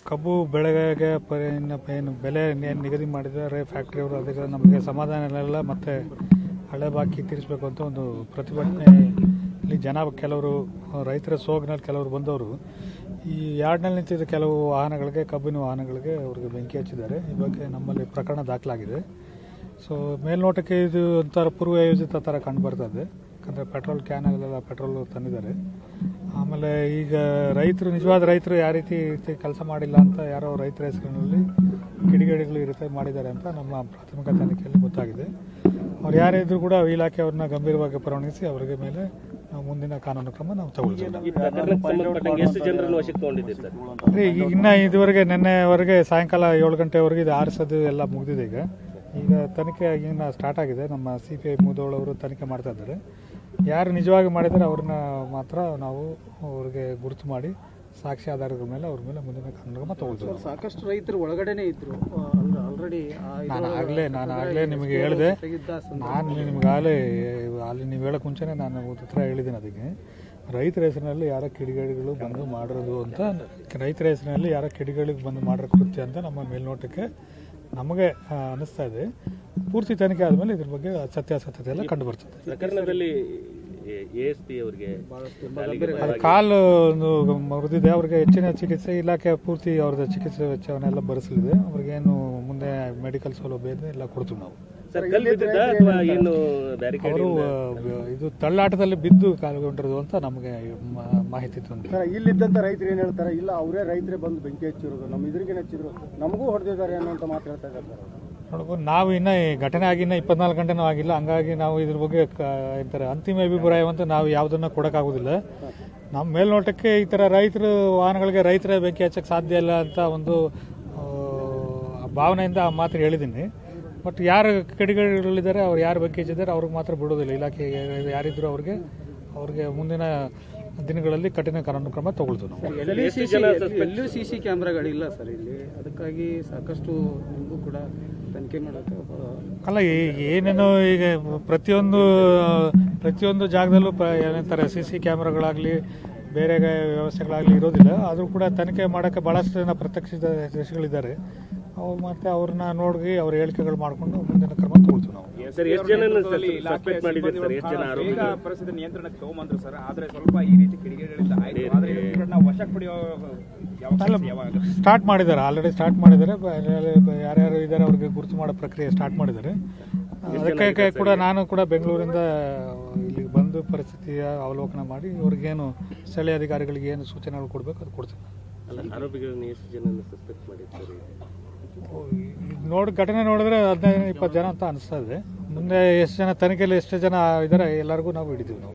ಕಬ್ಬು ಬೆಳೆಗೆ ಏನು ಬೆಲೆ ನಿಗದಿ ಮಾಡಿದ್ದಾರೆ ಫ್ಯಾಕ್ಟ್ರಿಯವರು, ಅದಕ್ಕೆ ನಮಗೆ ಸಮಾಧಾನ ಇಲ್ಲ. ಮತ್ತು ಹಳೆ ಬಾಕಿ ತೀರಿಸಬೇಕು ಅಂತ ಒಂದು ಪ್ರತಿಭಟನೆಯಲ್ಲಿ ಜನ ಕೆಲವರು ರೈತರ ಸೋಗಿನಲ್ಲಿ ಕೆಲವರು ಬಂದವರು ಈ ಯಾರ್ಡ್ನಲ್ಲಿ ನಿಂತಿದ್ದ ಕೆಲವು ವಾಹನಗಳಿಗೆ, ಕಬ್ಬಿನ ವಾಹನಗಳಿಗೆ ಅವ್ರಿಗೆ ಬೆಂಕಿ ಹಚ್ಚಿದ್ದಾರೆ. ಈ ಬಗ್ಗೆ ನಮ್ಮಲ್ಲಿ ಪ್ರಕರಣ ದಾಖಲಾಗಿದೆ. ಸೊ ಮೇಲ್ನೋಟಕ್ಕೆ ಇದು ಒಂಥರ ಪೂರ್ವಯೋಜಿತ ಥರ ಕಂಡು ಬರ್ತದೆ. ಯಾಕಂದರೆ ಪೆಟ್ರೋಲ್ ಕ್ಯಾನಲ್ಲೆಲ್ಲ ಪೆಟ್ರೋಲ್ ತಂದಿದ್ದಾರೆ. ಆಮೇಲೆ ಈಗ ರೈತರು, ನಿಜವಾದ ರೈತರು ಯಾವ ರೀತಿ ಕೆಲಸ ಮಾಡಿಲ್ಲ ಅಂತ ಯಾರೋ ರೈತರ ಹೆಸರಿನಲ್ಲಿ ಕಿಡಿಗೇಡಿಗಳು ಈ ರೀತಿ ಮಾಡಿದ್ದಾರೆ ಅಂತ ನಮ್ಮ ಪ್ರಾಥಮಿಕ ತನಿಖೆಯಲ್ಲಿ ಗೊತ್ತಾಗಿದೆ. ಅವ್ರು ಯಾರೇ ಇದ್ರೂ ಕೂಡ ಇಲಾಖೆ ಅವ್ರನ್ನ ಗಂಭೀರವಾಗಿ ಪರಿಗಣಿಸಿ ಅವರಿಗೆ ಮೇಲೆ ನಾವು ಮುಂದಿನ ಕಾನೂನು ಕ್ರಮ ನಾವು ತಗೊಳ್ತೀವಿ. ಇನ್ನು ಇದುವರೆಗೆ ನಿನ್ನೆವರೆಗೆ ಸಾಯಂಕಾಲ 7 ಗಂಟೆವರೆಗೆ ಇದು ಆರಿಸೋದು ಎಲ್ಲ ಮುಗಿದಿದೆ. ಈಗ ತನಿಖೆ ಇನ್ನು ಸ್ಟಾರ್ಟ್ ಆಗಿದೆ. ನಮ್ಮ CPI ಮುದೋಳ್ ಅವರು ತನಿಖೆ ಮಾಡ್ತಾ ಇದ್ದಾರೆ. ಯಾರು ನಿಜವಾಗಿ ಮಾಡಿದರೆ ಅವ್ರನ್ನ ಮಾತ್ರ ನಾವು ಅವ್ರಿಗೆ ಗುರುತು ಮಾಡಿ ಸಾಕ್ಷಿ ಆಧಾರದ ಮೇಲೆ ಅವ್ರ ಮೇಲೆ ಮುಂದಿನ ಕಾನೂನು ಕ್ರಮ ತಗೊಳ್ತೀವಿ. ಸಾಕಷ್ಟು ರೈತರು ಒಳಗಡೆನೆ ಇದ್ರು ಆಲ್ರೆಡಿ. ನಾನು ಆಗಲೇ ನಿಮಗೆ ಹೇಳಿದೆ. ನಾನು ನಿಮ್ಗಾಗಲೇ ಅಲ್ಲಿ ನೀವು ಹೇಳೋಕೆ ಮುಂಚೆನೇ ನಾನು ಉತ್ತರ ಹೇಳಿದ್ದೀನಿ. ಅದಕ್ಕೆ ರೈತರ ಹೆಸರಿನಲ್ಲಿ ಯಾರ ಕಿಡಿಗೇಡಿಗಳು ಬಂದು ಮಾಡಿರೋದು ಅಂತ, ರೈತರ ಹೆಸರಿನಲ್ಲಿ ಯಾರ ಕಿಡಿಗೇಡಿಗೆ ಬಂದು ಮಾಡಿರೋ ಕೃತ್ಯ ಅಂತ ನಮ್ಮ ಮೇಲ್ನೋಟಕ್ಕೆ ನಮಗೆ ಅನಿಸ್ತಾ ಇದೆ. ಪೂರ್ತಿ ತನಿಖೆ ಆದಮೇಲೆ ಇದ್ರ ಬಗ್ಗೆ ಸತ್ಯಾಸತ್ಯತೆ ಎಲ್ಲ ಕಂಡು ಬರ್ತದೆ. ಪ್ರಕರಣದಲ್ಲಿ ASP ಅವರಿಗೆ ಕಾಲು ಒಂದು ಮುರಿದಿದೆ. ಅವ್ರಿಗೆ ಹೆಚ್ಚಿನ ಚಿಕಿತ್ಸೆ ಇಲಾಖೆ ಪೂರ್ತಿ ಅವ್ರದ್ದು ಚಿಕಿತ್ಸೆ ವೆಚ್ಚವನ್ನೆಲ್ಲ ಭರಿಸಲಿದೆ. ಅವ್ರಿಗೇನು ಮುಂದೆ ಮೆಡಿಕಲ್ ಸೌಲಭ್ಯ ಇದೆ ಎಲ್ಲ ಕೊಡ್ತೀವಿ ನಾವು. ಅವರು ಇದು ತಳ್ಳಾಟದಲ್ಲಿ ಬಿದ್ದು ಕಾಲುಗೊಂಡಿರೋದು ಅಂತ ನಮಗೆ ಮಾಹಿತಿ ತಂದಿದೆ. ಇಲ್ಲಿದ್ದಂತ ರೈತರು ಏನ್ ಹೇಳ್ತಾರೆ, ಇಲ್ಲ ಅವರೇ ರೈತರೇ ಬಂದು ಬೆಂಕಿ ಹಚ್ಚಿರೋದು, ನಮ್ಮ ಇದ್ರಿಗೆ ಹಚ್ಚಿದ್ರು, ನಮಗೂ ಹೊಡೆದಿದ್ದಾರೆ ಅನ್ನೋಂತ ಮಾತು ಹೇಳ್ತಾ ಇದ್ದಾರೆ. ನೋಡ್ಬೋದು, ನಾವು ಇನ್ನ ಘಟನೆ ಆಗಿನ್ನ 24 ಗಂಟೆನೂ ಆಗಿಲ್ಲ. ಹಂಗಾಗಿ ನಾವು ಇದ್ರ ಬಗ್ಗೆ ಎಂತಾರೆ ಅಂತಿಮ ಅಭಿಪ್ರಾಯವಂತೂ ನಾವು ಯಾವುದನ್ನ ಕೊಡೋಕ್ಕಾಗೋದಿಲ್ಲ. ನಮ್ಮ ಮೇಲ್ನೋಟಕ್ಕೆ ಈ ಥರ ರೈತರು ವಾಹನಗಳಿಗೆ ರೈತರೇ ಬೆಂಕಿ ಹಚ್ಚಕ್ಕೆ ಸಾಧ್ಯ ಇಲ್ಲ ಅಂತ ಒಂದು ಭಾವನೆಯಿಂದ ಆ ಮಾತು ಹೇಳಿದ್ದೀನಿ. ಬಟ್ ಯಾರು ಕಿಡಿಗೇಡಿಗಳಿದ್ದಾರೆ, ಅವ್ರು ಯಾರು ಬೆಂಕಿ ಹಚ್ಚಿದ್ದಾರೆ ಅವ್ರಿಗೆ ಮಾತ್ರ ಬಿಡೋದಿಲ್ಲ. ಇಲಾಖೆ ಯಾರಿದ್ರು ಅವ್ರಿಗೆ ಮುಂದಿನ ದಿನಗಳಲ್ಲಿ ಕಠಿಣ ಕಾನೂನು ಕ್ರಮ ತಗೊಳ್ತೀವಿ ನಾವು. ಎಲ್ಲೂ CC ಕ್ಯಾಮ್ರಾಗಳಿಲ್ಲ ಸರ್ ಇಲ್ಲಿ, ಅದಕ್ಕಾಗಿ ಸಾಕಷ್ಟು ನಿಮಗೂ ಕೂಡ ತನಿಖೆ ಮಾಡೋಕ್ಕೆ ಅಲ್ಲ. ಏನೇನೋ ಈಗ ಪ್ರತಿಯೊಂದು ಜಾಗದಲ್ಲೂ ಏನಂತಾರೆ CC ಕ್ಯಾಮ್ರಾಗಳಾಗಲಿ ಬೇರೆ ವ್ಯವಸ್ಥೆಗಳಾಗಲಿ ಇರೋದಿಲ್ಲ. ಆದರೂ ಕೂಡ ತನಿಖೆ ಮಾಡೋಕ್ಕೆ ಭಾಳಷ್ಟು ಜನ ಪ್ರತ್ಯಕ್ಷದರ್ಶಿಗಳಿದ್ದಾರೆ. ಅವು ಮತ್ತೆ ಅವ್ರನ್ನ ನೋಡಿ ಅವ್ರ ಹೇಳಿಕೆಗಳು ಮಾಡಿಕೊಂಡು ಮುಂದಿನ ಕ್ರಮ ತಗೊಳ್ತೀವಿ ನಾವು. ಪರಿಸ್ಥಿತಿ ನಿಯಂತ್ರಣಕ್ಕೆ ತಗೊಂಡ್ರು ಸರ್. ಆದರೆ ಸ್ವಲ್ಪ ಈ ರೀತಿ ಕಿಡಿಗೇಡಿಗಳಿಂದ ವಶಕ್ಕೆ ಪಡೆಯೋ ಸ್ಟಾರ್ಟ್ ಮಾಡಿದ್ದಾರೆ. ಆಲ್ರೆಡಿ ಸ್ಟಾರ್ಟ್ ಮಾಡಿದ್ದಾರೆ. ಯಾರ್ಯಾರು ಇದ್ದಾರೆ ಅವ್ರಿಗೆ ಗುರುತು ಮಾಡೋ ಪ್ರಕ್ರಿಯೆ ಸ್ಟಾರ್ಟ್ ಮಾಡಿದ್ದಾರೆ. ಅದಕ್ಕೆ ಕೂಡ ನಾನು ಕೂಡ ಬೆಂಗಳೂರಿಂದ ಇಲ್ಲಿಗೆ ಬಂದು ಪರಿಸ್ಥಿತಿಯ ಅವಲೋಕನ ಮಾಡಿ ಅವ್ರಿಗೇನು ಸ್ಥಳೀಯ ಅಧಿಕಾರಿಗಳಿಗೆ ಏನು ಸೂಚನೆಗಳು ಕೊಡಬೇಕು ಅದು ಕೊಡ್ತೀನಿ. ಘಟನೆ ನೋಡಿದ್ರೆ 15-20 ಜನ ಅಂತ ಅನಿಸ್ತಾ ಇದೆ. ಮುಂದೆ ಎಷ್ಟು ಜನ ತನಿಖೆಯಲ್ಲಿ ಎಷ್ಟು ಜನ ಇದ್ದಾರೆ ಎಲ್ಲರಿಗೂ ನಾವು ಹಿಡಿತೀವಿ ನಾವು.